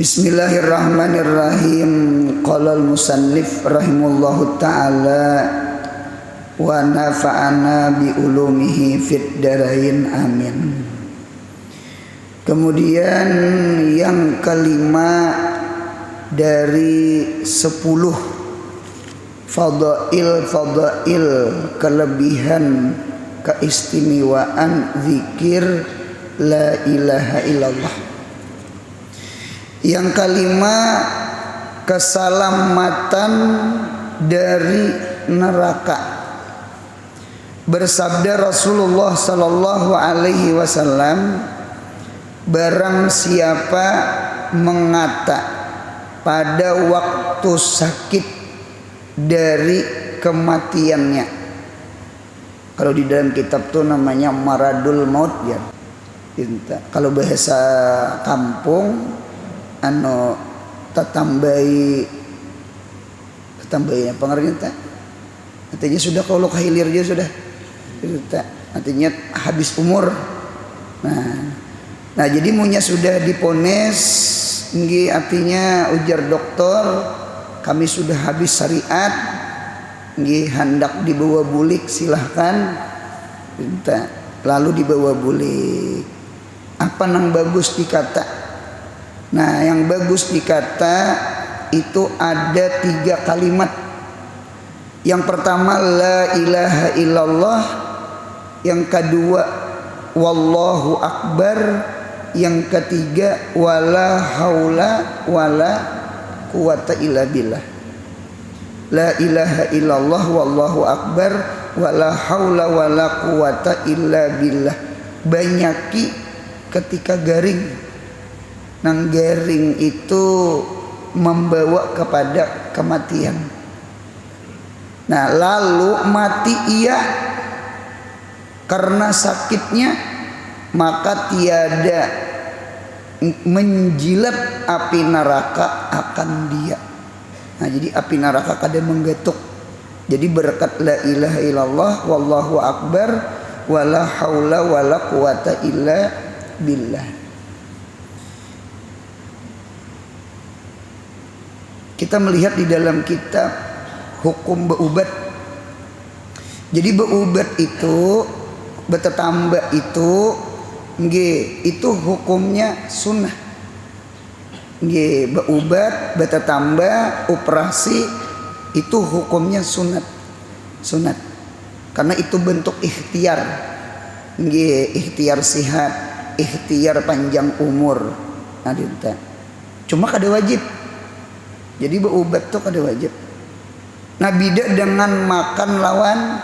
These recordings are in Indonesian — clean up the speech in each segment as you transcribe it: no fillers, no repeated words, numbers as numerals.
Bismillahirrahmanirrahim. Qala al-musannif rahimahullahu ta'ala wa nafa'ana bi ulumihi fid darain amin. Kemudian yang kelima dari 10 fadail kelebihan keistimewaan zikir la ilaha illallah. Yang kelima, keselamatan dari neraka. Bersabda Rasulullah sallallahu alaihi wasallam, barang siapa mengata pada waktu sakit dari kematiannya. Kalau di dalam kitab tuh namanya maradul maut ya. Kalau bahasa kampung tatambai pengertian tak? Artinya sudah kalau hilir dia sudah. Artinya habis umur. Nah jadi munya sudah dipones, artinya ujar dokter kami sudah habis syariat, hendak dibawa bulik silahkan. Lalu dibawa bulik. Apa yang bagus dikata? Nah yang bagus dikata itu ada 3 kalimat. Yang pertama la ilaha illallah, yang kedua wallahu akbar, yang ketiga wala haula wala quwata illa billah. La ilaha illallah wallahu akbar wala haula wala quwata illa billah. Banyaki ketika garing. Nang garing itu membawa kepada kematian. Nah lalu mati ia karena sakitnya, maka tiada menjilat api neraka akan dia. Nah jadi api neraka kada menggetuk. Jadi berkat la ilaha illallah wallahu akbar wala haula wala quwata illa billah. Kita melihat di dalam kitab hukum beubat. Jadi beubat itu betetambah itu itu hukumnya sunnah. Beubat betetambah operasi itu hukumnya sunat. Karena itu bentuk ikhtiar. Ikhtiar sehat, ikhtiar panjang umur. Nah, cuma kada wajib. Jadi berubat tuh kada wajib. Nah beda dengan makan lawan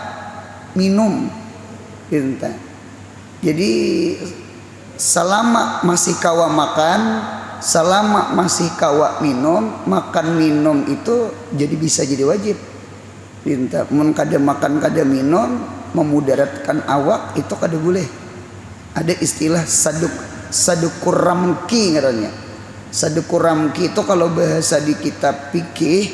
minum. Jadi selama masih kawa makan, selama masih kawa minum, makan minum itu jadi bisa jadi wajib. Mun kada makan kada minum memudaratkan awak itu kada boleh. Ada istilah sadukur ramki katanya. Sadukur ramki itu kalau bahasa di kitab fikih,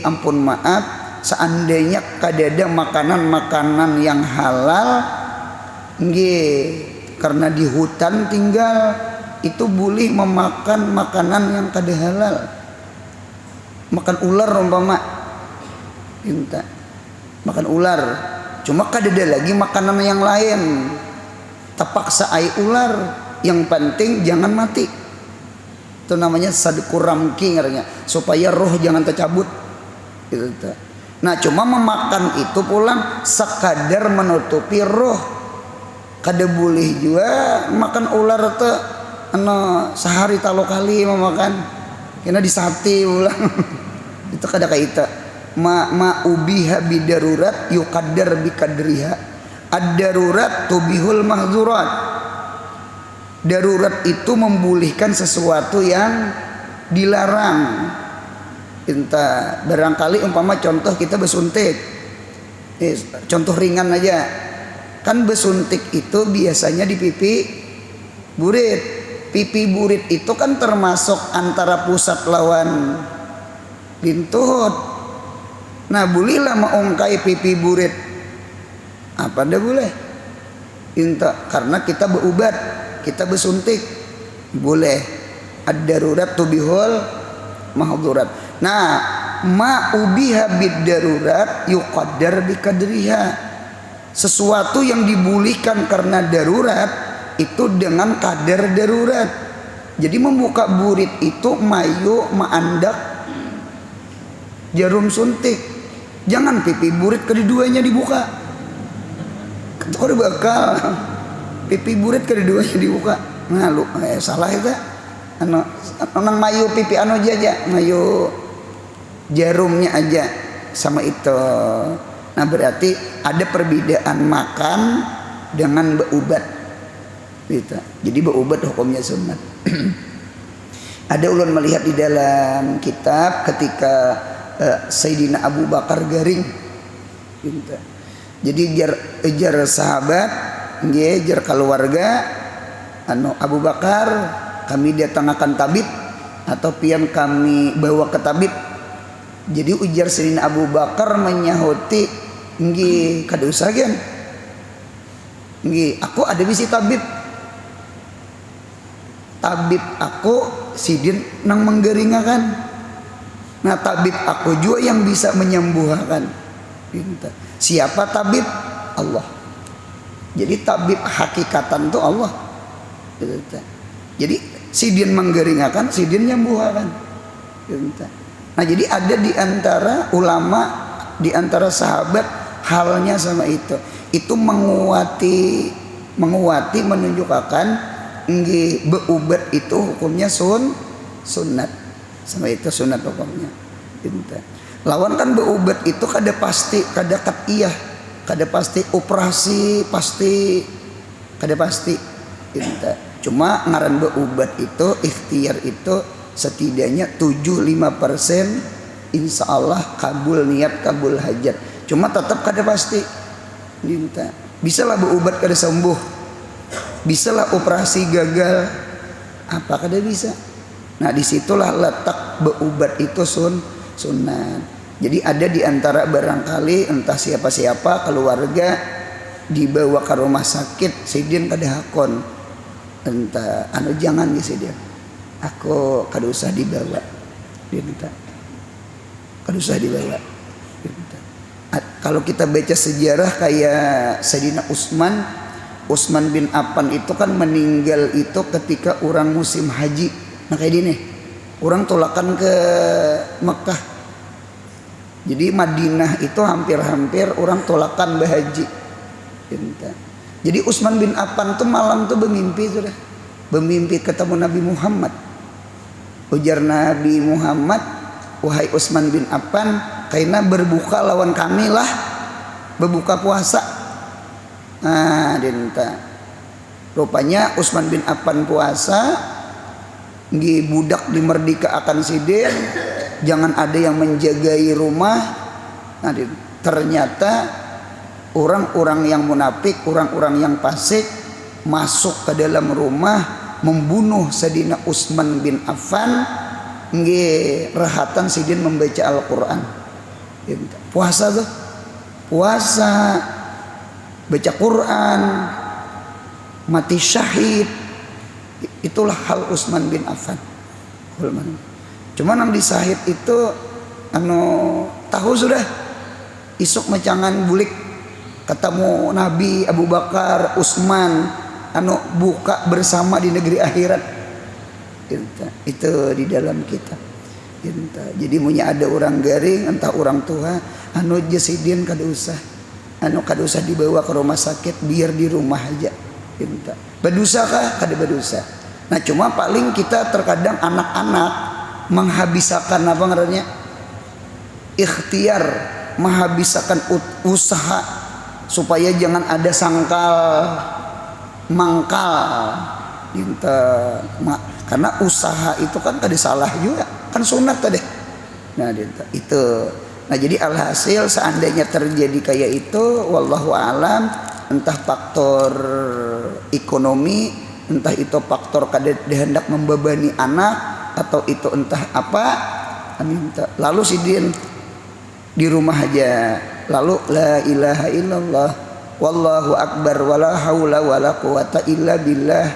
ampun maaf, seandainya kadada makanan-makanan yang halal, karena di hutan tinggal itu boleh memakan makanan yang kada halal. Makan ular umpama, makan ular. Cuma kadada lagi makanan yang lain. Terpaksa ai ular, yang penting jangan mati. Itu namanya sadukur ramki ngaranya, supaya roh jangan tercabut gitu. Nah cuma memakan itu pulang sekadar menutupi roh. Kada boleh juga makan ular tuh sehari talo kali memakan kena disate ulang. Itu kada kaita ma ubiha bidarurat yuqaddar bikadriha. Ad-darurat tubihul mahzurat. Darurat itu membolehkan sesuatu yang dilarang. Barangkali umpama contoh kita besuntik. Contoh ringan aja. Kan besuntik itu biasanya di pipi burit. Pipi burit itu kan termasuk antara pusat lawan lintut. Nah bolehlah mengungkai pipi burit. Apa ndak boleh? Karena kita berubat, kita bersuntik boleh. ad-darurat tubihul mahdzurat. Nah, ma ubiha bid-darurat yuqaddar biqadriha. Sesuatu yang dibolehkan karena darurat itu dengan kadar darurat. Jadi membuka burit itu mayu maandak jarum suntik. Jangan pipi burit keduanya dibuka. Kalau bakal pipi burit keduanya dibuka. Nah, lu salah itu. Nang mayu pipi anu aja, mayu jarumnya aja sama itu. Nah, berarti ada perbedaan makan dengan berubat. Gitu. Jadi berubat hukumnya sunat. Ada ulun melihat di dalam kitab ketika Sayyidina Abu Bakar garing. Gitu. Jadi jar sahabat, jar keluarga, Abu Bakar kami datangkan tabib atau pian kami bawa ke tabib. Jadi ujar Sayyidina Abu Bakar menyahuti, nggih kada usah gen. Nggih, aku ada bisi tabib. Tabib aku sidin nang menggeringakan. Nah, tabib aku juga yang bisa menyembuhkan. Siapa tabib? Allah. Jadi tabib hakikatan itu Allah. Jadi sidin menggeringakan, sidin nyembuhkan. Nah, jadi ada di antara ulama, di antara sahabat halnya sama itu. Itu menguati menunjukkan nggih beubat itu hukumnya sunat. Sama itu sunat hukumnya. Lawan kan beubat itu kada pasti, kada katiyah, kada pasti operasi pasti, kada pasti. Cuma ngaran beubat itu ikhtiar itu setidaknya 75% insya Allah kabul niat, kabul hajat. Cuma tetap kada pasti. Bisa lah beubat kada sembuh, bisa lah operasi gagal, apa kada bisa. Nah, disitulah letak beubat itu sunat. Jadi ada di antara barangkali entah siapa-siapa keluarga dibawa ke rumah sakit, sidin kada hakon, entah jangan ya sidin, aku kada usah dibawa, kada usah dibawa. Kalau kita baca sejarah kayak Sayyidina Utsman bin Affan itu kan meninggal itu ketika orang musim haji. Nah, kayak gini, orang tolakan ke Mekah. Jadi Madinah itu hampir-hampir orang tolakan berhaji. Jadi Utsman bin Affan tuh malam tuh bermimpi sudah, bermimpi ketemu Nabi Muhammad. Ujar Nabi Muhammad, wahai Utsman bin Affan, karena berbuka lawan kami lah, berbuka puasa. Nah, rupanya Utsman bin Affan puasa, nggih budak dimerdeka akan sidin, jangan ada yang menjagai rumah. Nah, ternyata orang-orang yang munafik, orang-orang yang fasik masuk ke dalam rumah membunuh Sayyidina Utsman bin Affan. Nggih rahatan sidin membaca Al-Qur'an. Puasa tuh, puasa, baca Quran, mati syahid. Itulah hal Utsman bin Affan. Cuma nang di syahid itu tahu sudah isuk macangan bulik ketemu Nabi Abu Bakar, Utsman buka bersama di negeri akhirat. Itu di dalam kitab. Jadi punya ada orang garing entah orang tua jasidin kada usah dibawa ke rumah sakit, biar di rumah aja. Berdosa kah? Kada berdosa. Nah, cuma paling kita terkadang anak-anak menghabiskan apa ngarannya? Ikhtiar, menghabiskan usaha supaya jangan ada sangkal mangkal. Karena usaha itu kan kada salah juga, kan sunat tadi. Nah, itu. Nah, jadi alhasil seandainya terjadi kayak itu, wallahu alam, entah faktor ekonomi, entah itu faktor kada hendak membebani anak, atau itu entah apa, lalu sidin di rumah aja, lalu la ilaha illallah wallahu akbar wala haula wala quwata illa billah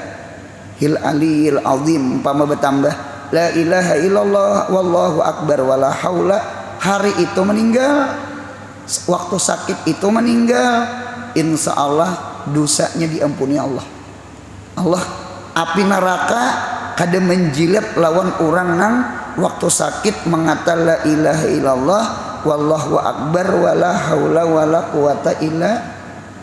hil aliyil azim, umpama bertambah la ilaha illallah wallahu akbar wala haula, hari itu meninggal, waktu sakit itu meninggal, insya Allah dosanya diampuni Allah. Allah api neraka kada menjilat lawan orang nang waktu sakit mengata la ilaha illallah wallahu akbar wala haula wala quwata illa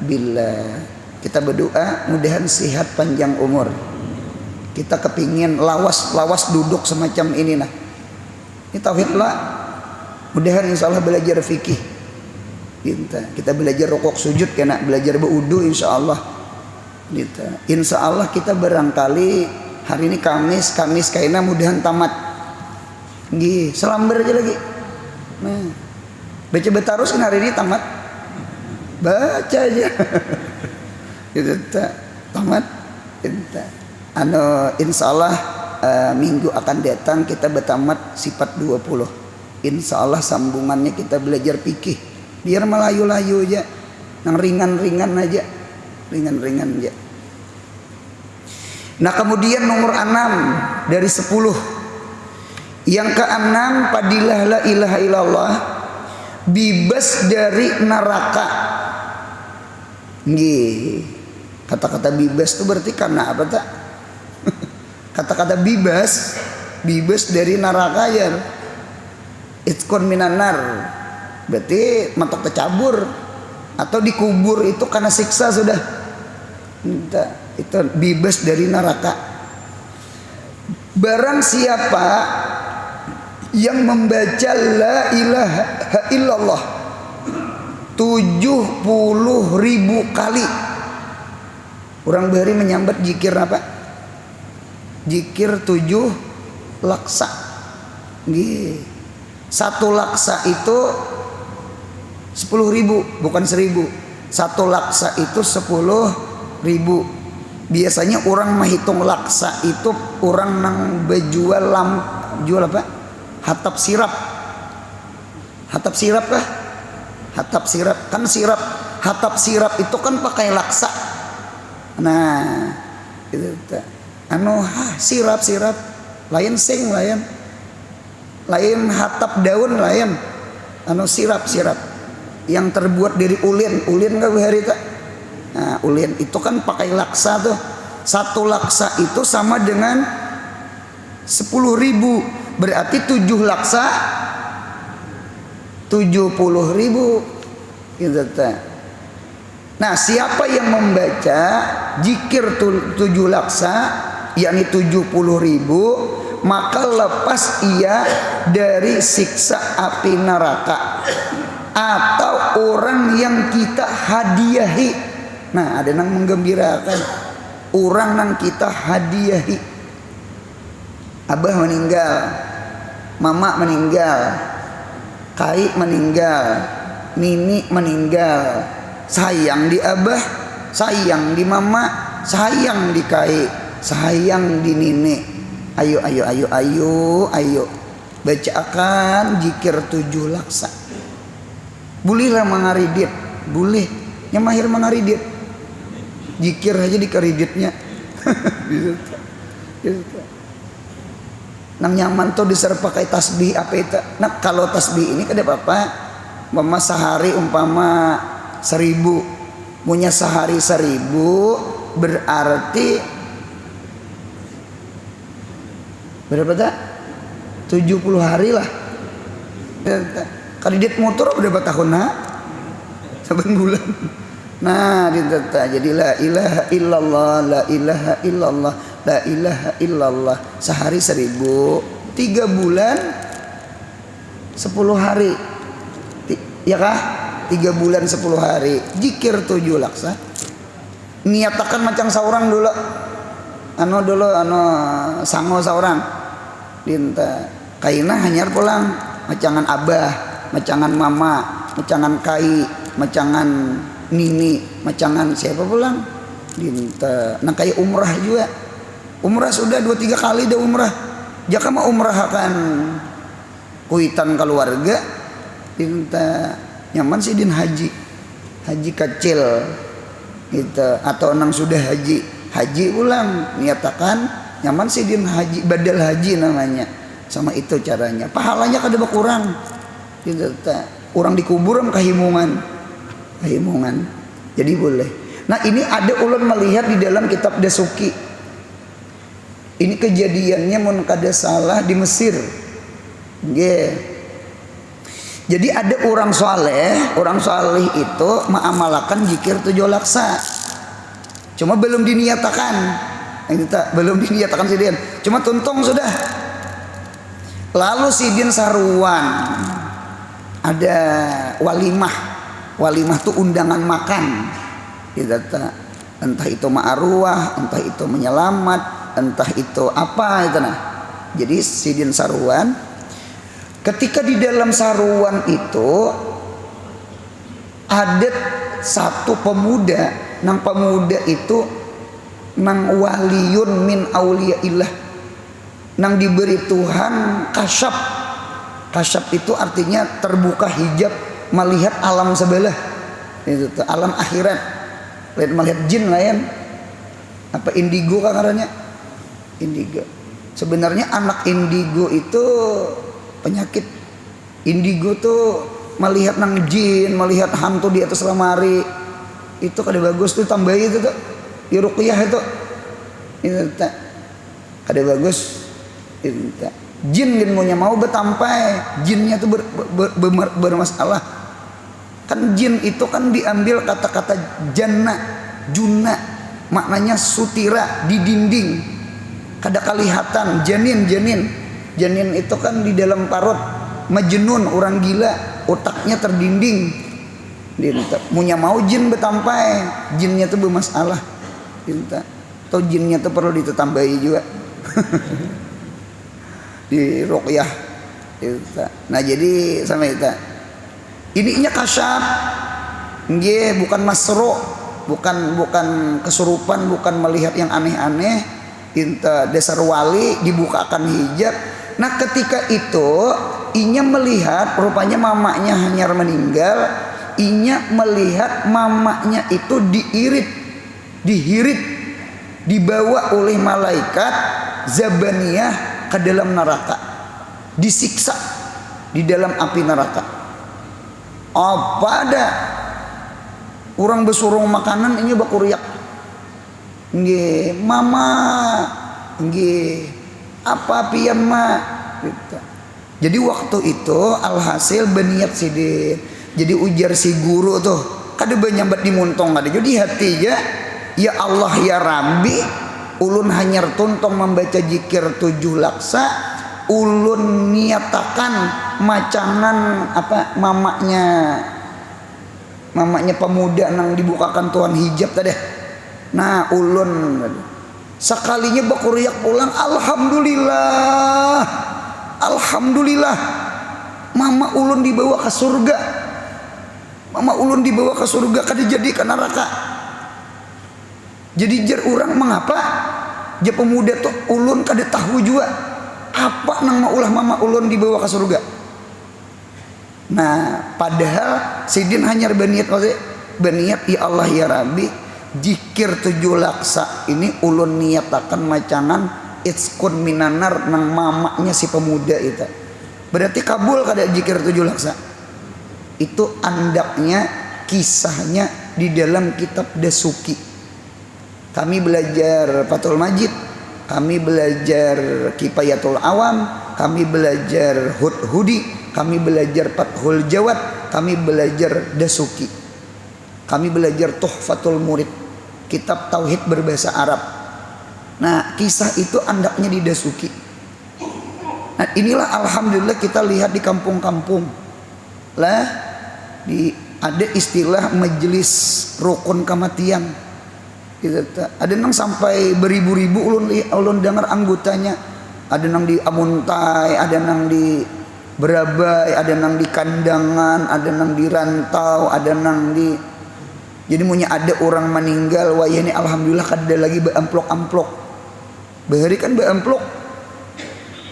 billah. Kita berdoa mudahan sehat panjang umur. Kita kepingin lawas duduk semacam ini nah. Ini tauhid lah. Mudahan insya Allah belajar fikih. Kita belajar rukuk sujud kena belajar berwudu insya Allah. Insya Allah kita barangkali hari ini Kamis kayaknya mudahan tamat. Gih, selamber aja lagi. Nah, baca betarus kan hari ini tamat. Baca aja. Gitu tamat. Insya Allah minggu akan datang kita bertamat sifat 20. Insya Allah sambungannya kita belajar fikih. Biar melayu-layu aja, yang ringan-ringan aja. Nah kemudian nomor 6 dari 10. Yang ke-6, padilah la ilaha illallah, bebas dari neraka. Nggih. Kata-kata bebas itu berarti karena apa tak? Kata-kata bebas dari neraka ya. Itqun minan nar. Berarti matok tercabur atau dikubur itu karena siksa sudah. Itu bebas dari neraka. Barang siapa yang membaca la ilaha illallah 70.000 kali. Orang bahari menyambat zikir apa? Zikir 7 laksa. Nggih. 1 laksa itu 10.000, bukan 1.000. 1 laksa itu 10.000. Biasanya orang menghitung laksa itu orang nang bejual jual apa? Hatap sirap. Hatap sirap kah? Hatap sirap kan sirap. Hatap sirap itu kan pakai laksa. Nah, itu sirap lain sing lain hatap daun lain sirap yang terbuat dari ulin nggak hari tak. Nah, ulin itu kan pakai laksa tuh. 1 laksa itu sama dengan 10.000, berarti 7 laksa 70.000 gitu tak. Nah, siapa yang membaca zikir 7 laksa, yakni 70.000, maka lepas ia dari siksa api neraka atau orang yang kita hadiahi. Nah, ada yang menggembirakan orang yang kita hadiahi. Abah meninggal, mama meninggal, kai meninggal, nini meninggal. Sayang di abah, sayang di mama, sayang di kai, sayang di nini. Ayo bacakan zikir 7 laksa. Bolehlah mengaridit, boleh. Yang mahir mengaridit, zikir aja di kariditnya. Nang nyaman tuh diser pakai tasbih apa itu. Nah kalau tasbih ini kada apa-apa. Mama sehari umpama 1.000, punya sehari 1.000 berarti berapa tak? 70 hari lah. Kredit motor berapa tahun nak? 7 bulan. Nah, jadi la ilaha illallah, la ilaha illallah, la ilaha illallah. Sehari 1.000, 3 bulan 10 hari. Ya kah? 3 bulan 10 hari. Zikir 7 laksa. Niatakan macam seorang dulu. Sango seorang. Dinta kaina hanyar pulang macangan abah, macangan mama, macangan kai, macangan nini, macangan siapa pulang. Dinta nang kayak umrah juga. Umrah sudah 2-3 kali dah umrah. Jaka mah umrah akan kuitan keluarga. Dinta nyaman sih din haji kecil gitu, atau nang sudah haji ulang niatakan nyaman sidin haji badal haji namanya, sama itu caranya pahalanya kada berkurang gitu ta. Orang dikubur kahimungan jadi boleh. Nah ini ada ulun melihat di dalam kitab Dasuki, ini kejadiannya mun kada salah di Mesir. Jadi ada orang saleh itu mengamalkan zikir 7 laksa. Cuma belum diniatakan. Belum diniatakan sidin. Cuma tuntung sudah. Lalu sidin saruan. Ada walimah. Walimah itu undangan makan. Entah itu ma'arwah, entah itu menyelamat, entah itu apa itu nah. Jadi sidin saruan. Ketika di dalam saruan itu ada satu pemuda, nang pemuda itu nang waliyun min auliyaillah, nang diberi Tuhan kasyaf. Kasyaf itu artinya terbuka hijab melihat alam sebelah, itu alam akhirat, melihat jin lain apa indigo kan karanya indigo. Sebenarnya anak indigo itu penyakit. Indigo tuh melihat nang jin, melihat hantu di atas lemari. Itu kada bagus tuh, tambahi itu tuh. Di ruqyah itu. Itu tak. Kada bagus. Itu tak. Jin punya mau betampai, jinnya tuh bermasalah. Kan jin itu kan diambil kata-kata jannah, junna, maknanya sutira di dinding. Kada kelihatan janin. Janin itu kan di dalam parut, majnun, orang gila, otaknya terdinding. Munya mau jin betampai, jinnya tuh bermasalah. Atau jinnya tuh perlu ditambahi juga. Di ruqyah. Nah jadi sama itu. Ininya kasyaf. Nggih, bukan masru, bukan kesurupan, bukan melihat yang aneh-aneh. Inta dasar wali dibukakan hijab. Nah ketika itu inya melihat rupanya mamanya hanyar meninggal. Inya melihat mamanya itu dihirit, dibawa oleh malaikat Zabaniyah ke dalam neraka, disiksa di dalam api neraka. Apa ada orang besurung makanan ini bakuriak, nggih mama, nggih apa pian ma gitu. Jadi waktu itu alhasil berniat sidin. Jadi ujar si guru tuh kada benyambat dimuntong kada. Jadi hatinya ya Allah ya Rabbi, ulun hanyar tuntong membaca zikir 7 laksa, ulun niatakan macangan apa mamanya pemuda nang dibukakan Tuhan hijab tadi. Nah ulun sekalinya bakuriak pulang, alhamdulillah mama ulun dibawa ke surga, kada jadi ke neraka. Jadi jar orang mengapa ja pemuda tuh ulun kada tahu juga apa nang maulah mama ulun dibawa ke surga. Nah padahal sidin hanya berniat ya Allah ya Rabbi, zikir 7 laksa ini ulun niatakan macangan itskun minanar nang mamanya si pemuda itu. Berarti kabul kada zikir 7 laksa. Itu andaknya kisahnya di dalam kitab Dasuki. Kami belajar Fathul Majid, kami belajar Kifayatul Awam, kami belajar Hudi, kami belajar Fathul Jawad, kami belajar Dasuki, kami belajar Tuhfatul Murid, kitab tauhid berbahasa Arab. Nah kisah itu andaknya di Dasuki. Nah inilah alhamdulillah kita lihat di kampung-kampung lah, ada istilah majelis rukun kematian. Ada nang sampai beribu-ribu ulun dengar anggotanya. Ada nang di Amuntai, ada nang di Berabai, ada nang di Kandangan, ada nang di Rantau, ada nang di. Jadi punya ada orang meninggal, wah ini alhamdulillah kada lagi beamplok-amplok. Bahari kan beamplok.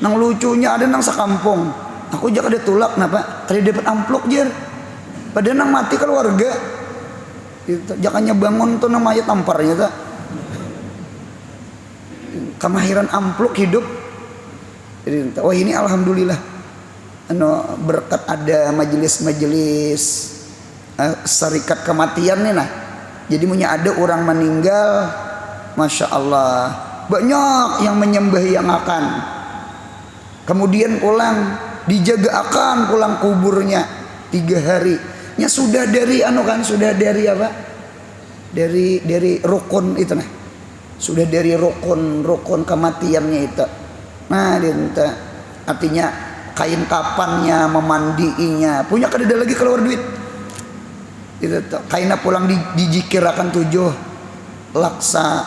Nang lucunya ada nang sakampung. Aku jaga ada tulak, kenapa? Kada dapat amplok jar. Padahal nang mati keluarga. Jakanya bangun tuh namanya tamparnya tak. kemahiran ampluk hidup. Jadi wah ini alhamdulillah berkat ada majelis-majelis serikat kematian nih nah. Jadi punya ada orang meninggal, masya Allah banyak yang menyembah yang akan. Kemudian pulang dijaga akan pulang kuburnya 3 hari. Ya sudah dari sudah dari apa? Dari rukun itu nah. Sudah dari rukun kematiannya itu. Nah, artinya kain kapannya, memandiinya, punya kadeda lagi keluar duit. Itu kainnya pulang dijikirakan 7 laksa.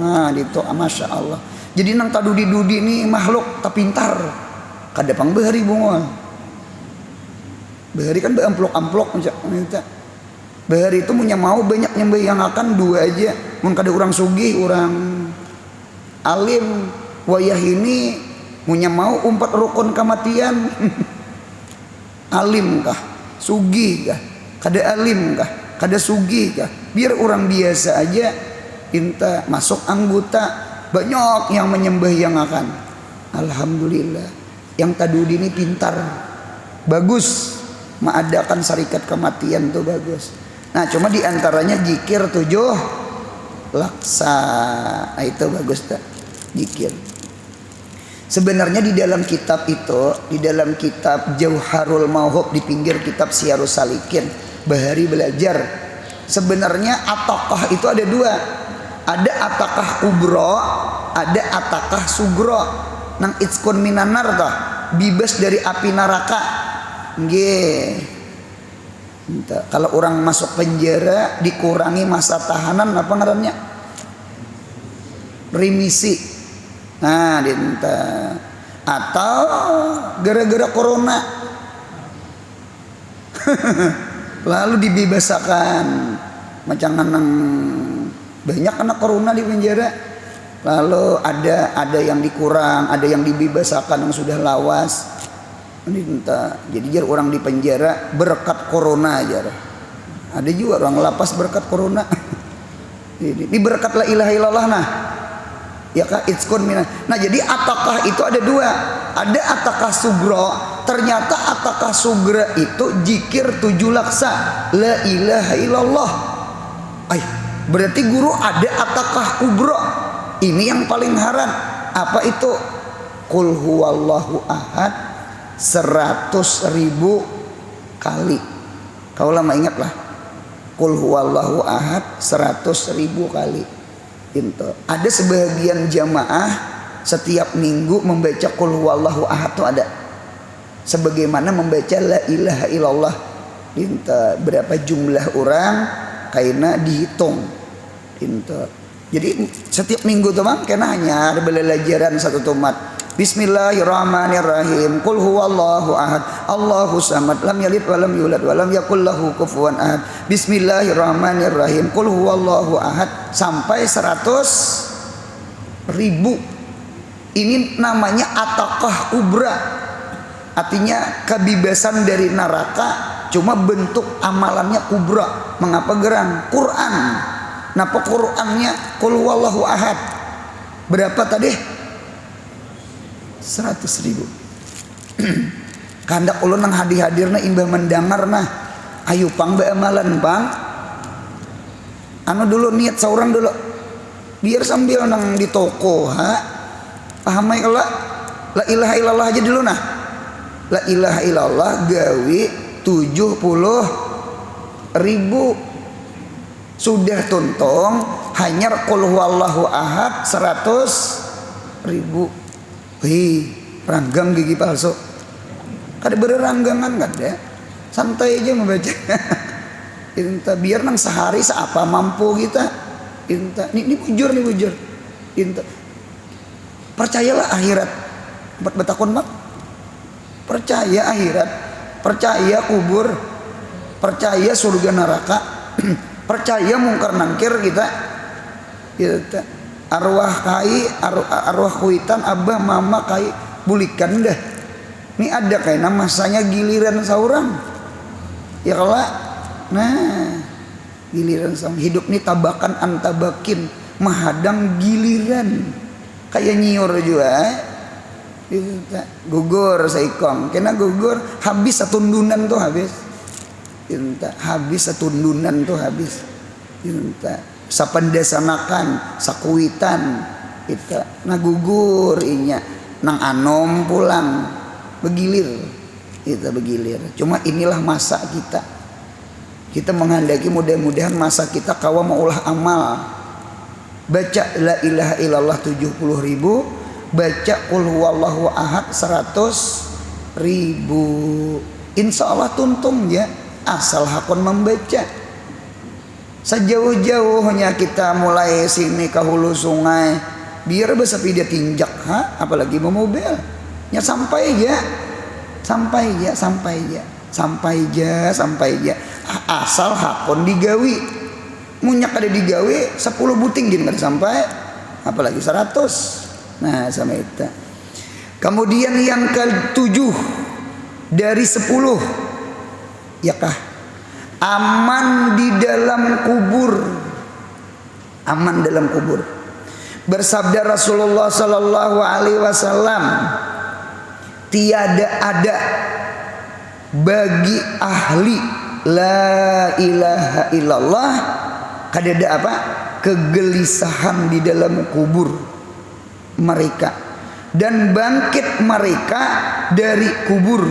Nah, itu masya Allah. Jadi nang tadudi-dudi ini makhluk tak pintar. Kada pang behari bungol. Behari kan beamplok-amplok macam itu. Behari itu punya mau banyak nyembah yang akan 2 aja. Mun kada orang sugih, orang alim, wayah ini punya mau umpat rukun kematian. Alim kah? Sugih kah? Kada alim kah? Kada sugih kah? Biar orang biasa aja inta masuk anggota. Banyak yang menyembah yang akan. Alhamdulillah. Yang tadudi ini pintar, bagus, mengadakan syarikat kematian tuh bagus. Nah cuma diantaranya zikir 7 laksa. Nah, itu bagus tak? Zikir. Sebenarnya di dalam kitab itu, di dalam kitab Jauharul Mauhub, di pinggir kitab Syiarus Salikin, Bahari belajar. Sebenarnya ataqah itu ada 2. Ada atakah kubro, ada atakah sugro. Nang itskun minanar toh, bebas dari api neraka. Nggih. Kalau orang masuk penjara dikurangi masa tahanan apa ngarannya? Remisi. Nah, dinta. Atau gara-gara corona. Lalu dibebasakan. Macam nang banyak anak corona di penjara. Lalu ada yang dikurang, ada yang dibebasakan yang sudah lawas. Jadi jar orang di penjara berkat corona aja. Ada juga orang lapas berkat corona. Ini berkat la ilaha illallah nah. Ya kah itskun minan. Nah jadi atakah itu ada 2. Ada atakah sugro. Ternyata atakah sugro itu zikir 7 laksa la ilaha illallah. Berarti guru ada atakah kubro. Ini yang paling haram. Apa itu? Qul huwallahu ahad 100.000 kali. Kau lama ingatlah. Qul huwallahu ahad 100.000 kali. Itu. Ada sebagian jamaah setiap minggu membaca Qul huwallahu ahad itu ada. Sebagaimana membaca la ilaha illallah. Itu. Berapa jumlah orang kaina dihitung. Jadi setiap minggu tuh bang kena hanya ada belajaran satu tomat. Bismillahirrahmanirrahim. Qul huwallahu ahad, Allahu samad, lam yalid wa lam yulad wa lam yakul lahu kufuwan ahad. Bismillahirrahmanirrahim. Qul huwallahu ahad sampai 100.000. Ini namanya atakah kubra. Artinya kebebasan dari neraka. Cuma bentuk amalannya kubra. Mengapa gerang? Quran. Napa Qurannya Qul huwallahu ahad. Berapa tadi? 100.000. Kandak ulun nang hadir-hadirna imbah mendengar nah. Ayo pang beamalan pang. Dulu niat seorang dulu. Biar sambil nang di toko pahamai kalau la ilaha illallah aja dulu nah. La ilaha illallah gawi 70.000. Sudah tuntong hanya Qul huwallahu ahad 100.000. Ranggang gigi palsu. Kada bereranggangan kada. Santai aja membaca. Inta biar nang sehari seapa mampu kita. Inta ini bujur. Inta percayalah akhirat. Betakun mak. Percaya akhirat, percaya kubur, percaya surga neraka. Percaya mungkar nangkir kita arwah kai arwah kuitan abah mama kai bulikan dah. Ini ada kayak masanya giliran seorang ya kalau giliran seorang hidup ini tabakan antabakin mahadang giliran kayak nyiur juga gitu, gugur saikong kena gugur habis satundunan tuh habis gitu, habis satundunan tuh habis gitu, sapandesanakan sakuitan kita nah gugur inya nang anom pulang begilir kita begilir. Cuma inilah masa kita menghendaki mudah-mudahan masa kita kawa maulah amal. Baca la ilaha illallah 70.000, baca qul huwallahu ahad 100.000. Insya Allah tuntung ya, asal hakon membaca. Sejauh-jauhnya kita mulai sini ke hulu sungai, biar bisa dia tinjak, apalagi mau mobil. Ya sampai aja, asal hakon digawi. Munyak ada digawe 10 buting gini kada sampai apalagi 100. Nah sama itu. Kemudian yang ke-7 dari 10 ya kah aman di dalam kubur. Aman dalam kubur. Bersabda Rasulullah sallallahu alaihi wasallam, tiada ada bagi ahli la ilaha illallah kadada apa kegelisahan di dalam kubur mereka dan bangkit mereka dari kubur.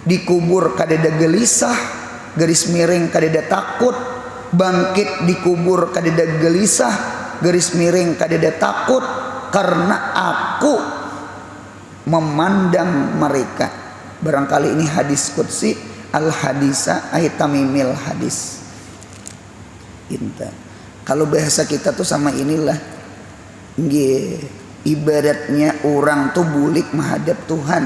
Di kubur kadada gelisah garis miring kadada takut, bangkit di kubur kadada gelisah garis miring kadada takut karena aku memandang mereka. Barangkali ini hadis qudsi, al hadisa ay tamimil hadis. Inta. Kalau bahasa kita tuh sama inilah, ibaratnya orang tuh bulik menghadap Tuhan,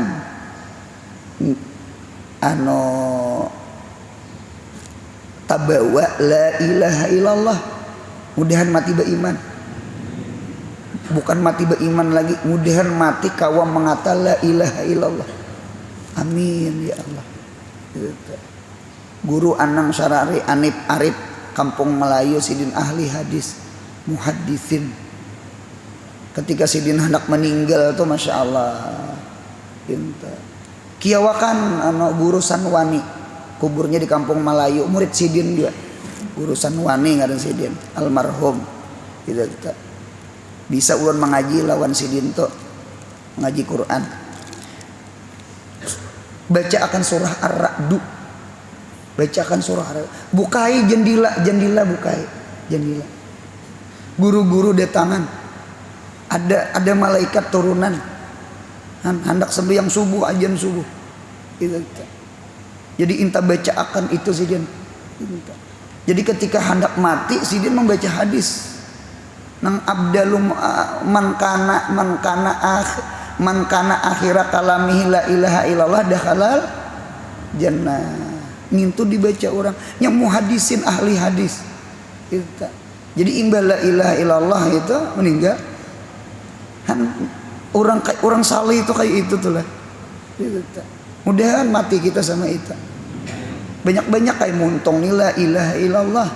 tabawa la ilaha illallah, mudahan mati beriman, bukan mati beriman lagi, mudahan mati kawam mengata la ilaha illallah, amin ya Allah. Guru Anang Syarari Anip Arif Kampung Melayu Sidin ahli hadis muhaddisin. Ketika Sidin hendak meninggal tuh masya Allah, kiawakan guru Sanwani kuburnya di Kampung Melayu, murid Sidin juga guru Sanwani ngaran Sidin almarhum. Kita bisa ulun mengaji lawan Sidin tuh mengaji Quran, baca akan surah Ar-Ra'du, bacakan surah bukai jendela bukai jendela. Guru-guru datangan, ada malaikat turunan hendak sembahyang subuh, ajan subuh. Jadi inta baca akan itu sidin. Jadi ketika hendak mati sidin membaca hadis nang abdalum man kana akhirat kalamihi la ilaha illallah dakhalal jannah. Ngintu dibaca orang yang muhadisin ahli hadis kita. Jadi imbal la ilaha illallah itu meninggal orang saleh itu kayak itu tuh lah. Mudahan mati kita sama itu. Banyak-banyak kayak muntong nih la ilaha illallah.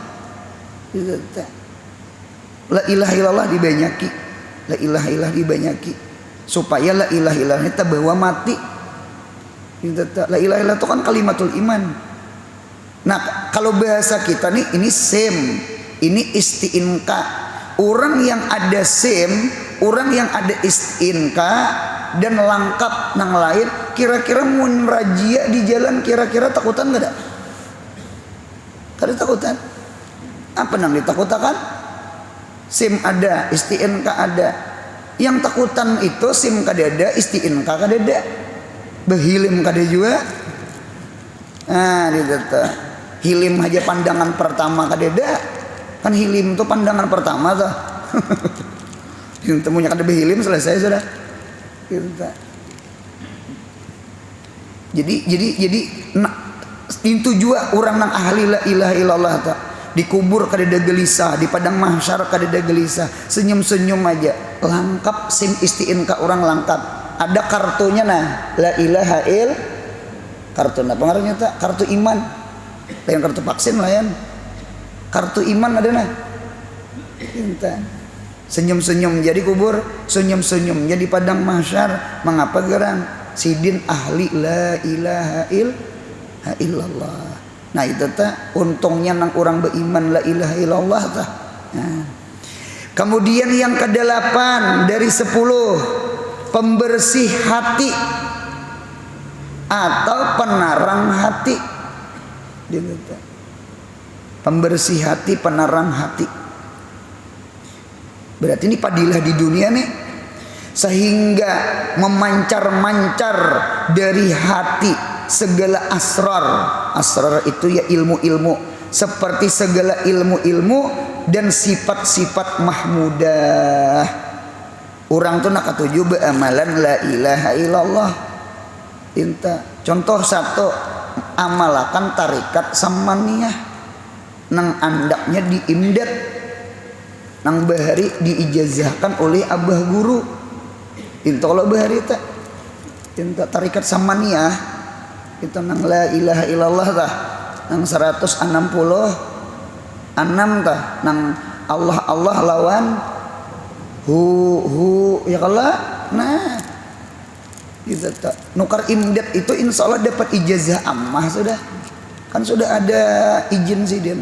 La ilaha illallah dibanyaki, la ilaha illallah dibanyaki supaya la ilaha illallah itu bawa mati. La ilaha illallah itu kan kalimatul iman. Nah kalau bahasa kita nih ini sem, ini isti'inka. Orang yang ada sem, orang yang ada isti'inka dan lengkap nang lain, kira-kira mun rajia di jalan kira-kira takutan gak ada? Kada takutan. Apa nang ditakutakan? Sim ada, isti'inka ada. Yang takutan itu sim kadada, isti'inka kadada. Behilim kada juga. Nah, gitu. Hilim aja pandangan pertama kadada. Kan hilim itu pandangan pertama tuh. Temunya kada behilim selesai sudah. Gitu. Jadi itu juga orang nang ahli la ilaha illallah ta. Dikubur kadada gelisah, di padang mahsyar kadada gelisah, senyum-senyum aja. Lengkap sim isti'inka orang lengkap. Ada kartunya nah, la ilaha il kartu nah pengaruhnya tak kartu iman. Lain kartu vaksin lain. Kartu iman ada nah. Cinta. Senyum-senyum jadi kubur, senyum-senyum jadi padang mahsyar. Mengapa gerang? Sidin ahli la ilaha illallah. Nah itu tah untungnya nang orang beriman la ilaha illallah tah. Nah. Kemudian yang ke-8 dari 10, pembersih hati atau penarang hati. Pembersih hati, penarang hati. Berarti ini padilah di dunia nih, sehingga memancar-mancar dari hati segala asrar. Asrar itu ya ilmu-ilmu, seperti segala ilmu-ilmu dan sifat-sifat mahmudah. Orang tuh nak katuju amalan la ilaha illallah. Inta contoh satu, amalakan tarikat samaniyah nang andaknya diimdat, nang bahari diijazahkan oleh abah guru. Inta kalau bahari tak inta tarikat samaniyah itu nang la ilaha illallah tah nang 166 tah nang Allah Allah lawan hu ya kalau nah gitu tak nukar imdat itu insya Allah dapat ijazah ammah sudah kan, sudah ada izin sih dia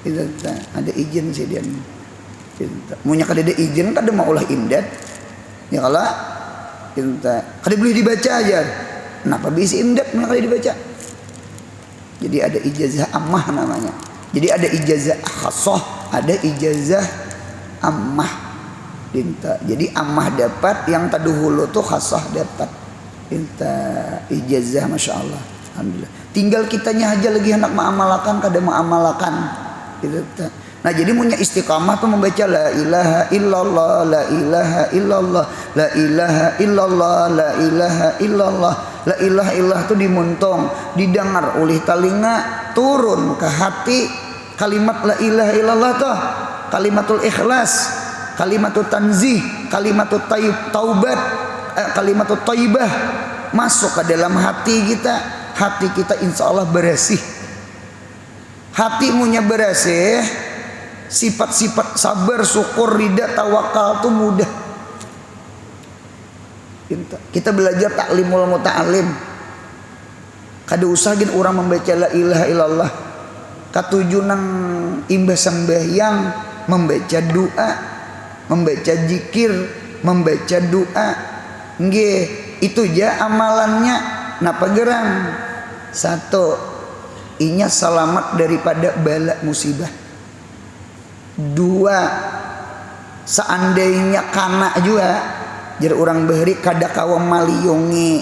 gitu tak ada izin sih dia gitu. Munya kada ada izin kada mau ulah imdat ya kalau gitu tak kada boleh dibaca aja. Kenapa bisa imdat munya kada dibaca? Jadi ada ijazah ammah namanya. Jadi ada ijazah khassah, ada ijazah ammah. Dinta. Jadi ammah dapat, yang taduhulu tuh khassah dapat. Dinta ijazah, masya Allah, alhamdulillah. Tinggal kitanya aja lagi hendak mengamalkan, kada mengamalkan. Gitu. Nah jadi punya istiqamah tuh membaca la ilaha illallah, la ilaha illallah, la ilaha illallah, la ilaha illallah. La ilaha illallah itu dimuntong, didengar oleh telinga, turun ke hati. Kalimat la ilaha illallah tuh kalimatul ikhlas, kalimatul tanzih, kalimatul taubat, kalimatul taibah masuk ke dalam hati kita. Hati kita insya Allah bersih. Hatimunya bersih, sifat-sifat sabar, syukur, ridha, tawakal itu mudah. Kita belajar taklimul muta'alim, kada usah gin orang membaca la ilaha illallah. Katuju nang imbah sembahyang membaca doa, membaca zikir, membaca doa. Nggih, itu aja amalannya. Napa gerang? Satu, inya selamat daripada bala musibah. Dua, seandainya kana juga jadi orang bahari kada kawa maliyongi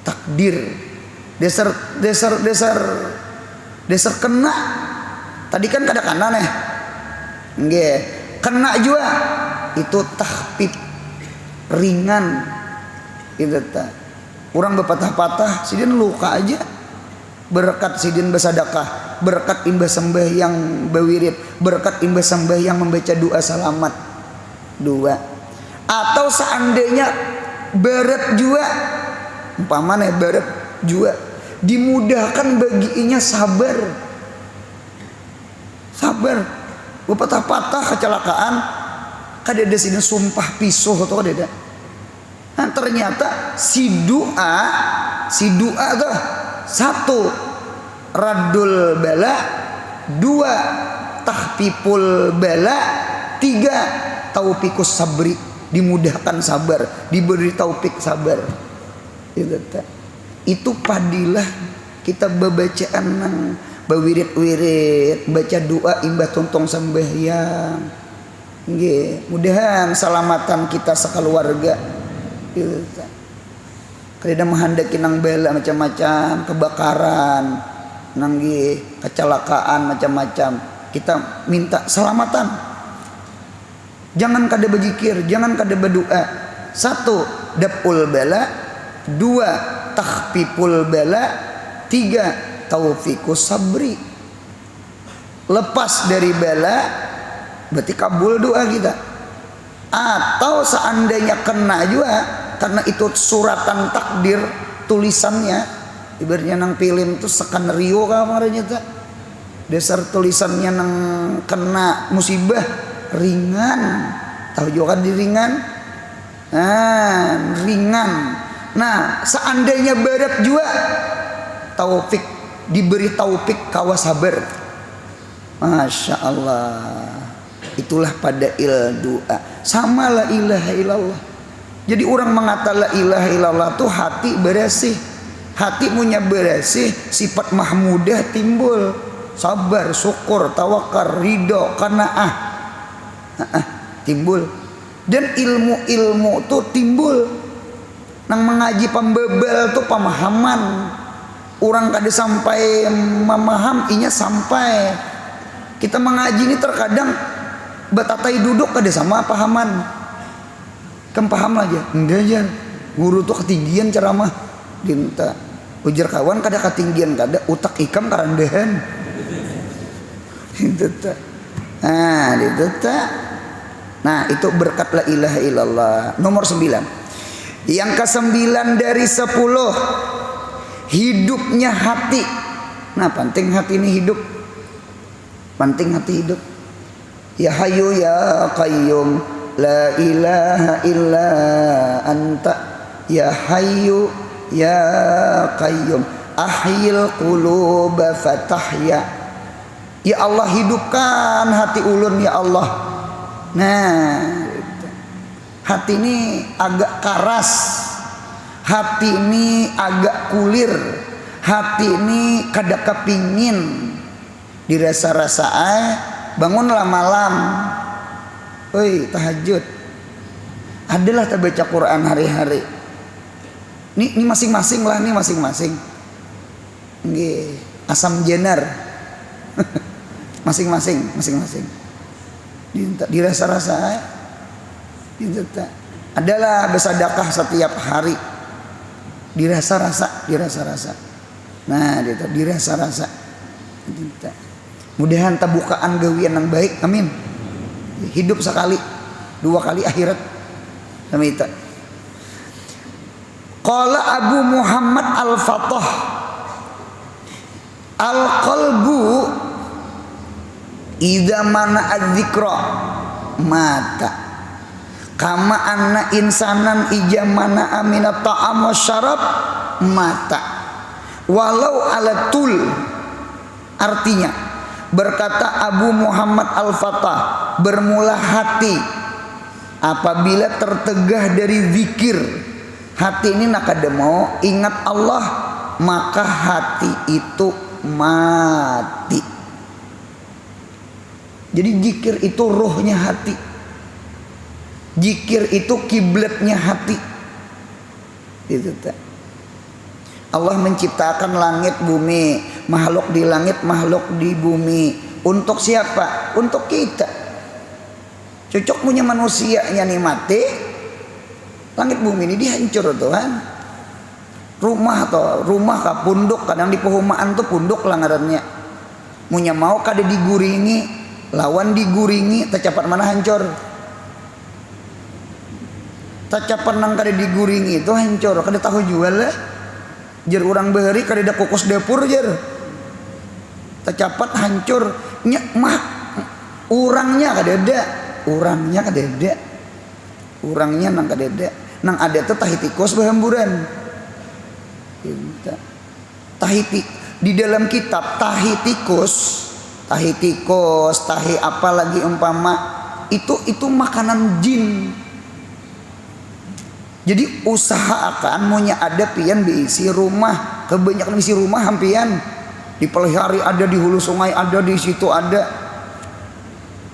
takdir desar kena. Tadi kan kada kena nih, nggih kena juga itu tahpid ringan itu ta. Orang berpatah-patah sidin luka aja berkat sidin bersedekah, berkat imbah sembahyang bawirid, berkat imbah sembahyang membaca doa salamat. Dua, atau seandainya berat juga, umpamanya berat juga, dimudahkan baginya sabar. Sabar, patah-patah kecelakaan, kada ada sini sumpah pisuh atau kada ada. Nah, ternyata si doa tuh satu raddul bala, dua tahpipul bala, tiga taufikus sabri, dimudahkan sabar, diberi taufik sabar. Itu padilah kita bebacaan nang bawirid-wirid, baca doa imbah tontong sembahyang. Nggih, mudahan salamatan kita sekeluarga. Kada menghendaki nang bela macam-macam, kebakaran, nanggi kecelakaan macam-macam. Kita minta selamatan. Jangan kada berzikir, jangan kada berdoa. Satu, daful bala, dua, takhfiful bala, tiga, taufikus sabri. Lepas dari bala berarti kabul doa kita. Atau seandainya kena juga, karena itu suratan takdir tulisannya, ibaratnya nang film itu skenario kamarnya tak. Dasar tulisannya nang kena musibah ringan, Tahu juga kan di ringan. Ringan. Nah, seandainya berat juga, taufik, diberi taufik kawa sabar. Masya Allah. Itulah pada doa. Sama la ilaha illallah. Jadi orang mengata la ilaha illallah tuh hati bersih. Hati punya bersih, sifat mahmudah timbul. Sabar, syukur, tawakal, ridho, qanaah timbul. Dan ilmu-ilmu tuh timbul. Nang mengaji pembebel tuh pemahaman. Orang kada sampai memaham, inya sampai. Kita mengaji ini terkadang batatai duduk kada sama pahaman. Kan paham aja, enggak aja. Guru tuh ketinggian ceramah. Dinta ujar kawan kada ketinggian kada, utak ikam karandahan. Dinta. Nah, itu berkat la ilaha illallah. Nomor 9. Yang ke-9 dari 10, hidupnya hati. Nah, penting hati ini hidup. Penting hati hidup. Ya Hayyu ya Qayyum, la ilaha illa anta. Ya Hayyu ya Qayyum, ahyil quluba fatahya. Ya Allah, hidupkan hati ulun ya Allah. Nah, hati ini agak karas, hati ini agak kulir, hati ini kada kepingin dirasa-rasa bangunlah malam, tahajud, adalah terbaca Quran hari-hari. Ini masing-masing lah, ini masing-masing. Nggih, asam jenar. Masing-masing. Dirasa-rasa, adalah bersedekah setiap hari. Dirasa-rasa. Nah, dirasa-rasa. Mudahan tabukaan gawian yang baik, amin. Hidup sekali, 2 kali akhirat. Amin. Qala Abu Muhammad Al-Fatah, al-qalbu idza mana adzikra mata, kama anna insanan ija mana amina ta'am wasyarab mata walau alatul. Artinya, berkata Abu Muhammad Al-Fatah, bermula hati apabila tertegah dari zikir. Hati ini nak ada mau ingat Allah, maka hati itu mati. Jadi zikir itu rohnya hati. Zikir itu kiblatnya hati. Itu tak. Allah menciptakan langit bumi, makhluk di langit, makhluk di bumi. Untuk siapa? Untuk kita. Cocok punya manusianya nih mati. Langit bumi ini dihancur Tuhan. Rumah kah punduk, kadang di perumahan tuh punduk lah ngarannya. Munya mau kada diguringi, lawan diguringi, tercapat mana hancur. Tercapat nang kada diguringi itu hancur, kada tahu jual lah. Jer orang beheri kada ada kokos dapur jer. Tercapat hancur. Orangnya kada ada. Orangnya nang kada ada. Nang ada tuh tahi tikus berhamburan. Tahi di dalam kitab tahi tikus, tahi apa lagi umpama itu makanan jin. Jadi usahakan maunya ada pian diisi rumah, kebanyakan isi rumah hampian dipelihara, ada di hulu sungai, ada di situ ada.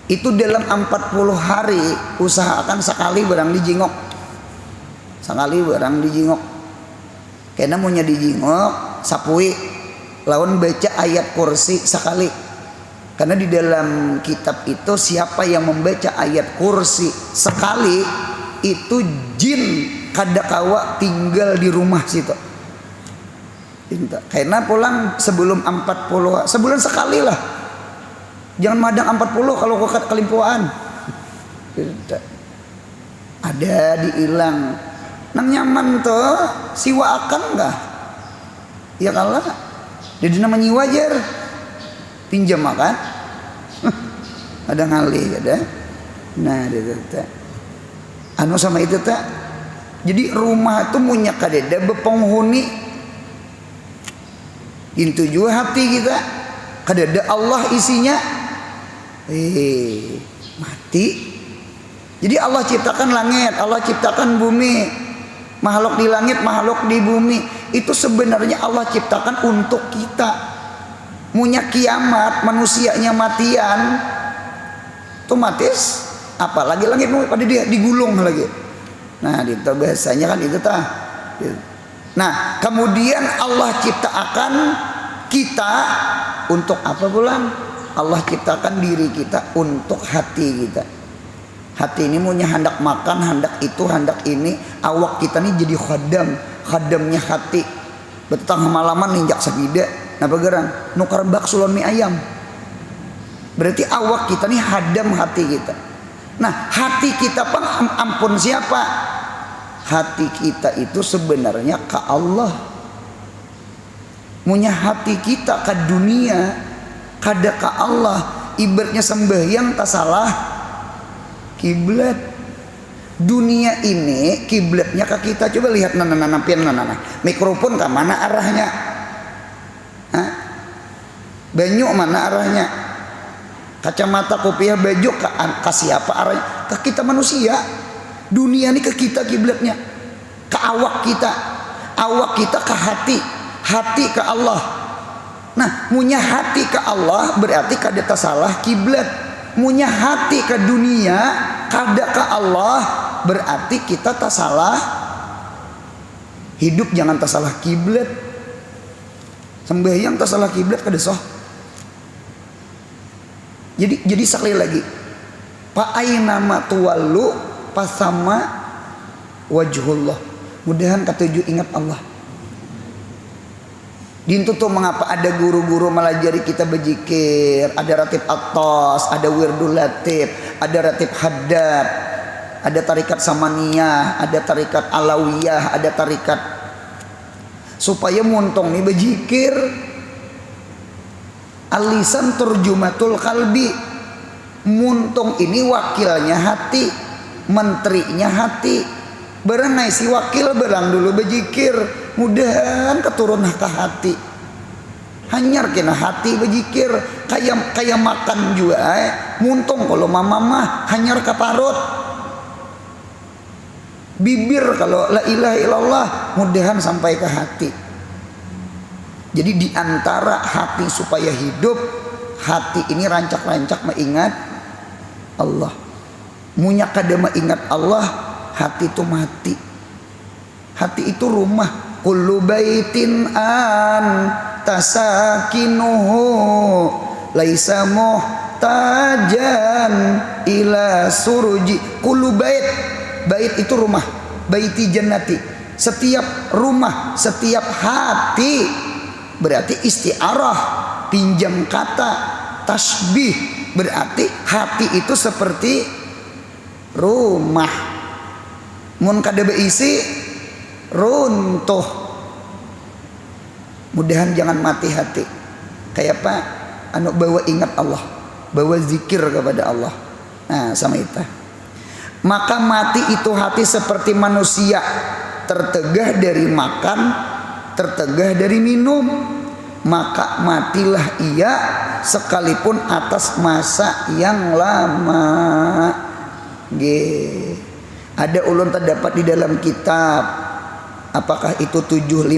Itu dalam 40 hari usahakan sekali barang dijingok. Karena maunya dijingok sapui lawan baca ayat kursi sekali. Karena di dalam kitab itu siapa yang membaca ayat kursi sekali itu jin kada kawa tinggal di rumah situ. Karena pulang sebelum 40 sebulan sekali lah. Jangan madang 40 kalau kau kelimpuan. Ada diilang. Nang nyaman tuh siwa akan enggak? Ya kalah. Jadi namanya wajar. Pinjam makan. Ada ngalih ada. Nah, anu sama itu teh. Jadi rumah itu punya kadeda bepenghuni. Itu juga hati kita kadeda Allah isinya. Mati. Jadi Allah ciptakan langit, Allah ciptakan bumi, makhluk di langit, makhluk di bumi. Itu sebenarnya Allah ciptakan untuk kita. Munya kiamat, manusianya matian, otomatis apalagi langit pada dia digulung lagi. Nah, itu bahasanya kan itu tah. Nah, kemudian Allah ciptakan kita untuk apa pulang? Allah ciptakan diri kita untuk hati kita. Hati ini punya hendak makan, hendak itu, hendak ini. Awak kita ini jadi khadamnya hati. Betang malaman ninjak sepida. Nah begeran nukar baksulon mie ayam. Berarti awak kita nih hadam hati kita. Nah hati kita pun ampun siapa? Hati kita itu sebenarnya ke Allah. Munya hati kita ke dunia, kada ke Allah. Ibaratnya sembahyang tak salah kiblat. Dunia ini kiblatnya ke kita. Coba lihat nana mikrofon ke mana arahnya? Hah? Banyu mana arahnya? Kacamata kopiah baju ke siapa arahnya? Ke kita manusia. Dunia ini ke kita kiblatnya. Ke awak kita. Awak kita ke hati. Hati ke Allah. Nah, munya hati ke Allah berarti kada salah kiblat. Munya hati ke dunia kada ke Allah berarti kita tak salah hidup. Jangan tak salah kiblat. Sembahyang tak salah kiblat kada soh. Jadi sekali lagi, fa aina ma tuwallu fasama wajhullah. Mudahan ketujuh ingat Allah. Dintu tuh mengapa ada guru-guru melajari kita berzikir, ada ratib atas, ada wirdul latif, ada ratib haddad, ada tarikat samaniyah, ada tarikat alawiyah, ada tarikat supaya muntong nih berzikir. Alisan turjumatul qalbi. Muntong ini wakilnya hati, menterinya hati. Barang si wakil barang dulu berzikir, mudahan keturun ke hati. Hanyar kena hati berzikir, kayak makan juga muntong kalau mama hanyar ke parut. Bibir kalau la ilaha illallah mudahan sampai ke hati. Jadi diantara hati supaya hidup, hati ini rancak-rancak mengingat Allah. Munya kada mengingat Allah, hati itu mati. Hati itu rumah. Kullu baitin an tasakinuhu laisa muhtajan ila surji. Kullu bait itu rumah. Baiti jannati. Setiap rumah, setiap hati berarti isti'arah, pinjam kata, tasbih. Berarti hati itu seperti rumah. Mun kada beisi runtuh. Mudahan jangan mati hati. Kayak apa? Anu bawa ingat Allah, bawa zikir kepada Allah. Nah, sama itu. Maka mati itu hati seperti manusia tertegah dari makan, tertegah dari minum. Maka matilah ia sekalipun atas masa yang lama. Ada ulun terdapat di dalam kitab. Apakah itu 75%?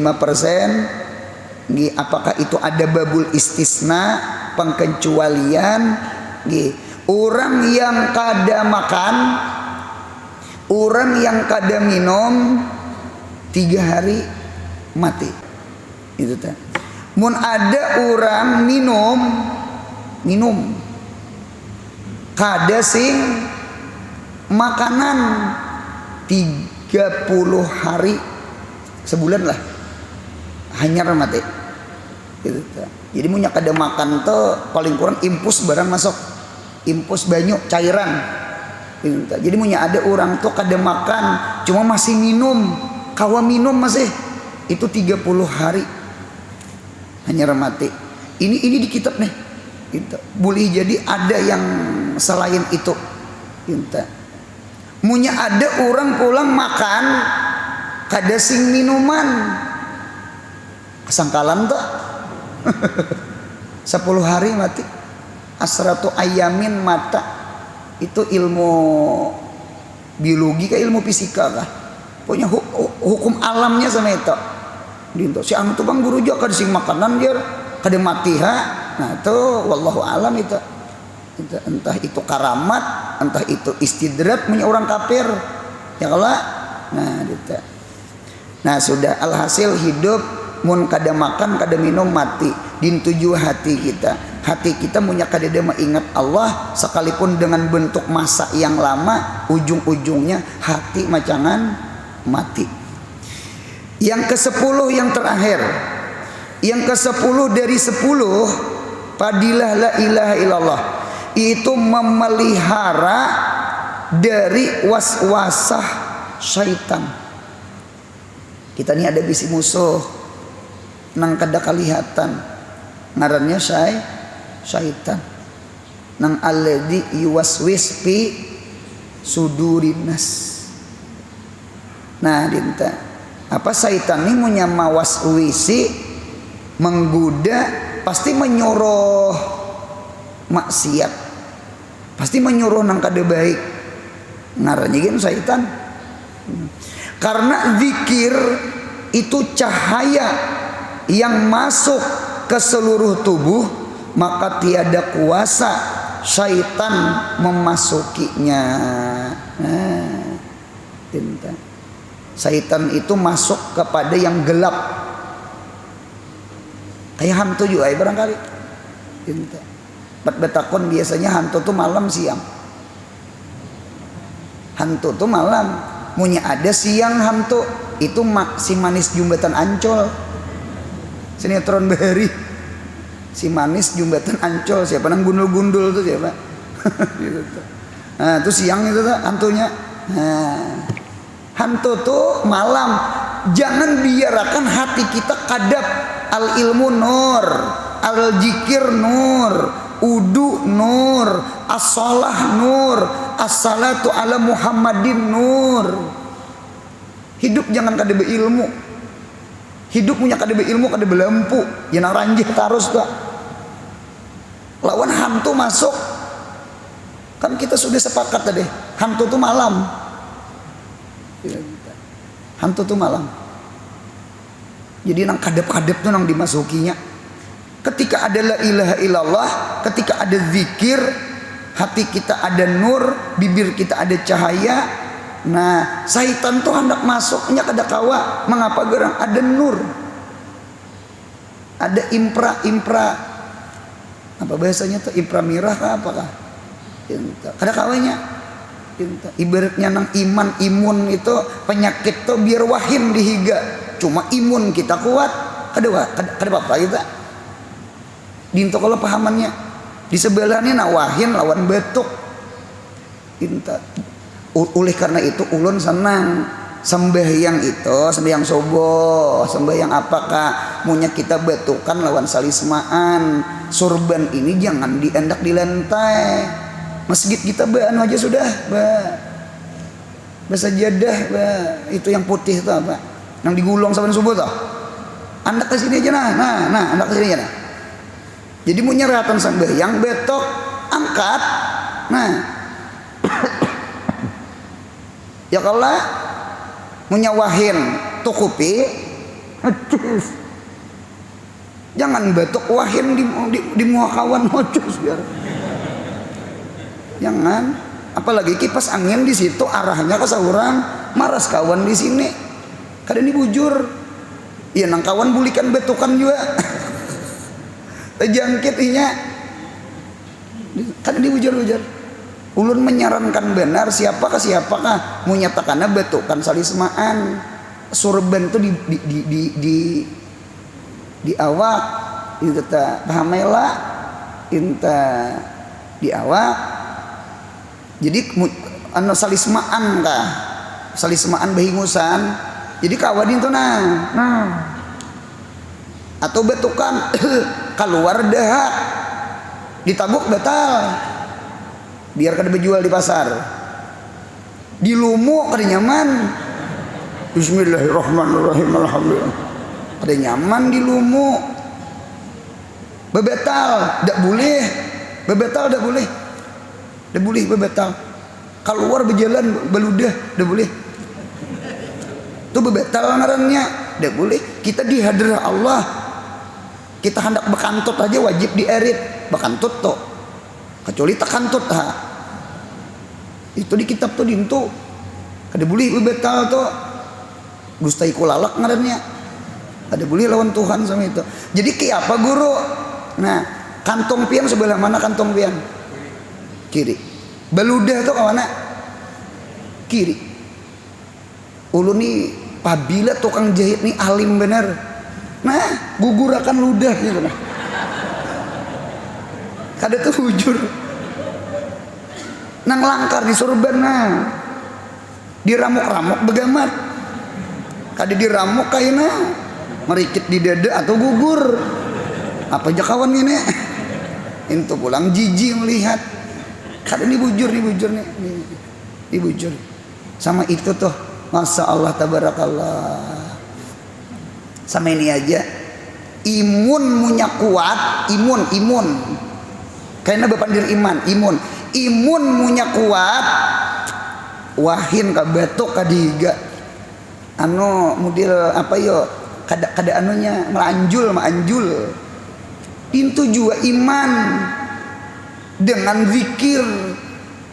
Apakah itu ada babul istisna, pengkecualian? Orang yang kada makan, orang yang kada minum 3 hari mati. Itu teh. Mun ada orang minum kada sing makanan 30 hari sebulan lah hanyar mati. Gitu. Jadi munnya kada makan tuh paling kurang impus barang masuk, impus banyu cairan. Gitu. Jadi munnya ada orang tuh kada makan cuma masih minum, kawa minum masih itu 30 hari hanyar mati. Ini di kitab nih. Gitu. Boleh jadi ada yang selain itu. Gitu. Munya ada orang pulang makan kada sing minuman kesangkalan tuh 10 hari mati, asratu ayamin mata. Itu ilmu biologi kah ilmu fisika kah, pokoknya hukum alamnya sama itu. Dinto si anu tuh bang guru juga kada sing makanan dia kada mati ha. Nah itu wallahu alam itu entah itu karamat, entah itu istidrat punya orang kafir ya kalau. Nah gitu. Nah sudah, alhasil hidup mun kada makan kada minum mati. Din tujuh hati kita punya kada ingat Allah, sekalipun dengan bentuk masa yang lama, ujung-ujungnya hati macangan mati. Yang ke-10 yang terakhir, yang ke-10 dari 10 fadilah la ilaha illallah, itu memelihara dari waswasah syaitan. Kita ini ada bisi musuh nang kada kalihatan, ngarannya syaitan, nang alladzi yuwaswis fi sudurinas. Nah dinta apa syaitan ini punya mawaswisi menggoda, pasti menyuruh maksiat, pasti menyuruh nang kada baik, ngarannya kan syaitan. Karena zikir itu cahaya yang masuk ke seluruh tubuh, maka tiada kuasa syaitan memasukinya. Nah, syaitan itu masuk kepada yang gelap, kayak hantu juga barangkali. Betakon biasanya hantu tuh malam siang, hantu tuh malam. Munya ada siang hantu itu si manis Jembatan Ancol, sinetron Bahari, si manis Jembatan Ancol, siapa nang gundul-gundul tuh siapa? Gitu tuh. Nah itu siang itu tuh hantunya. Nah, hantu tuh malam. Jangan biarkan hati kita kadap. Al ilmu nur, al jikir nur, udu nur, as-salah nur, as-salatu ala Muhammadin nur. Hidup jangan kada beilmu. Hidup punya kada beilmu, kada belampu. Ya nang ranjih tarus tuh. Lawan hantu masuk. Kan kita sudah sepakat tadi, hantu tuh malam. Hantu tuh malam. Jadi nang kadep-kadep tuh nang dimasukinya. Ketika ada la ilaha illallah, ketika ada zikir, hati kita ada nur, bibir kita ada cahaya. Nah, syaitan tuh hendak masuknya kada kawa. Mengapa gerang ada nur? Ada impra. Apa bahasanya tuh impra mirah kah apakah? Kada kawanya. Ibaratnya nang iman imun itu penyakit tuh biar wahim dihiga. Cuma imun kita kuat, kada apa kita. Dinto kalau pahamannya di sebelahnya nak wahim lawan batuk. Oleh karena itu ulun senang sembahyang itu, sembahyang subuh, sembahyang apakah munya kita batukan lawan salismaan. Surban ini jangan diendak di lantai. Masjid kita anu aja sudah, bersajadah, itu yang putih itu apa? Yang digulung saban subuh toh. Anda ke sini aja nah, Anda ke sini aja nah. Jadi mau nyeratan sembahyang betok angkat. Nah. Ya kalau mau nyawahin tukupi, jangan betok wahin di muka kawan mocus biar. Jangan, apalagi kipas angin di situ arahnya ke seorang, maras kawan di sini. Kadang dibujur. Iya nang kawan bulikan betukan juga. Jangkit inya. Kadang dibujur-bujur. Ulun menyarankan benar siapakah menyatakannya betukan salismaan. Surban itu di awak, itu pahamela, inta di awak. Jadi anu salismaan kah? Salismaan bahingusan. Jadi kawan itu nah. Atau betukan keluar dahak. Ditabuk batal. Biar kada dijual di pasar. Dilumu kada nyaman. Bismillahirrahmanirrahim, alhamdulillah. Kada nyaman dilumu. Bebetal dak boleh. Bebetal dak boleh. Dak boleh bebetal. Keluar berjalan beludah dak boleh. Itu bebetal ngarannya, dak boleh. Kita di hadrah Allah. Kita hendak bekantut aja wajib dierit, bekantut tuh. Kecuali tekantut ha. Itu di kitab tuh dintu. Kada boleh bebetal tuh. Gustai kulalak ngarannya. Kada boleh lawan Tuhan sama itu. Jadi kayak apa guru? Nah, kantong pian sebelah mana kantong pian? Kiri. Beludah tuh ke mana? Kiri. Ulu nih pabila tukang jahit nih alim bener. Nah, gugurakan ludah gitu nah. Kada tuh hujur. Nang langkar di sorban nah. Diramuk-ramuk begamat. Kada diramuk kaina. Merikit di dada atau gugur. Apa aja kawan ini? Itu pulang jijik melihat. Kada ini bujur nih. Dibujur. Sama itu tuh. Masya Allah tabarakallah. Sama ini aja. Imun munya kuat. Imun. Karena bepandir iman. Imun munya kuat. Wahin ka batuk ka diga. Anu model apa yo? Kada anunya melanjul. Itu juga iman. Dengan zikir,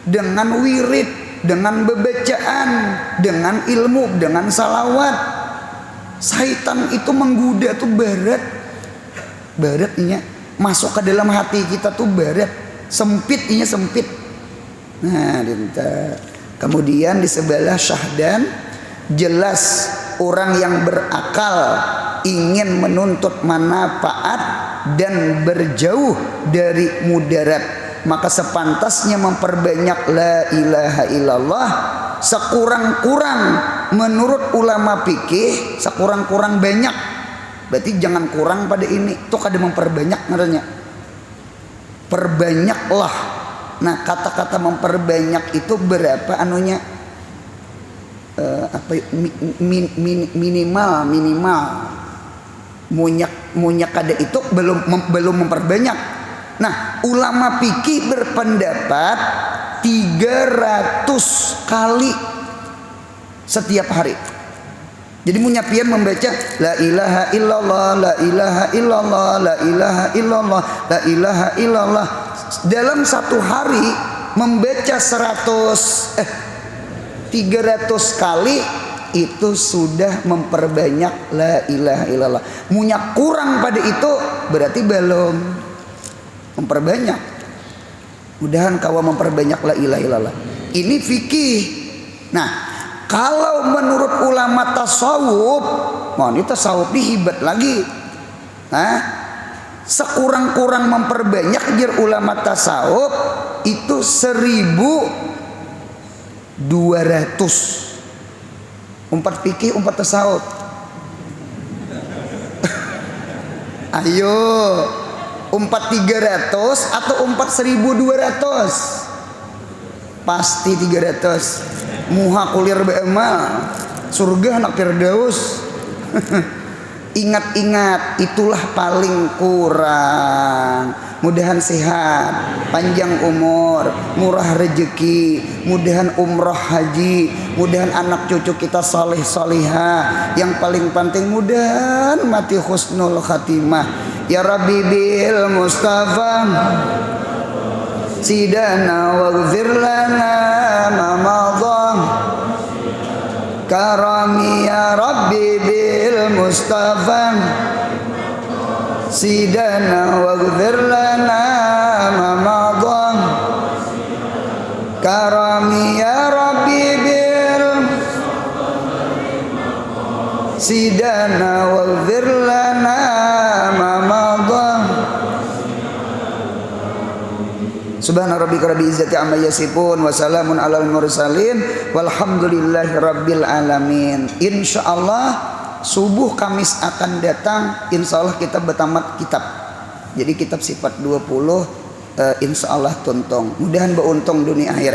dengan wirid, dengan bebacaan, dengan ilmu, dengan salawat. Syaitan itu menggoda tuh baratnya masuk ke dalam hati kita tuh barat, sempit. Nah, dinta. Kemudian di sebelah syahdan jelas orang yang berakal ingin menuntut manfaat dan berjauh dari mudarat, maka sepantasnya memperbanyak la ilaha illallah sekurang-kurang menurut ulama fikih, sekurang-kurang banyak. Berarti jangan kurang pada ini. Tuh kada memperbanyak ngarannya. Perbanyaklah. Nah, kata-kata memperbanyak itu berapa anunya? Minimal. Munyak kada itu belum memperbanyak. Nah, ulama fikih berpendapat 300 kali setiap hari. Jadi munyapian membaca la ilaha illallah, la ilaha illallah, la ilaha illallah, la ilaha illallah. Dalam satu hari membaca 300 kali itu sudah memperbanyak la ilaha illallah. Munya kurang pada itu berarti belum memperbanyak. Mudahan kawa memperbanyak la ilaha illallah. Ini fikih. Nah, kalau menurut ulama tasawuf, ini tasawuf dihibat lagi. Nah, sekurang-kurang memperbanyak jar ulama tasawuf itu 1200. Umpat fikih, umpat tasawuf. Ayo, umpat 300 atau umpat 1200? Pasti 300. Muha kulir be'emal, surga anak Firdaus. Ingat-ingat, itulah paling kurang. Mudahan sehat, panjang umur, murah rezeki, mudahan umroh haji, mudahan anak cucu kita saleh salihah. Yang paling penting mudahan mati husnul khatimah. Ya Rabbi bil Mustafa sidana waghfir lana ma madha karami ya Rabbi bil Mustafa sidana waghfir lana ma madha karami ya Rabbi bil sidana waghfir lana ma madha. Subhana rabbika rabbil izzati amma yasifun wa salamun alal mursalin walhamdulillahi rabbil alamin. Insyaallah subuh Kamis akan datang, insyaallah kita bertamat kitab. Jadi kitab sifat 20 insyaallah tuntung. Mudahan beruntung dunia akhirat.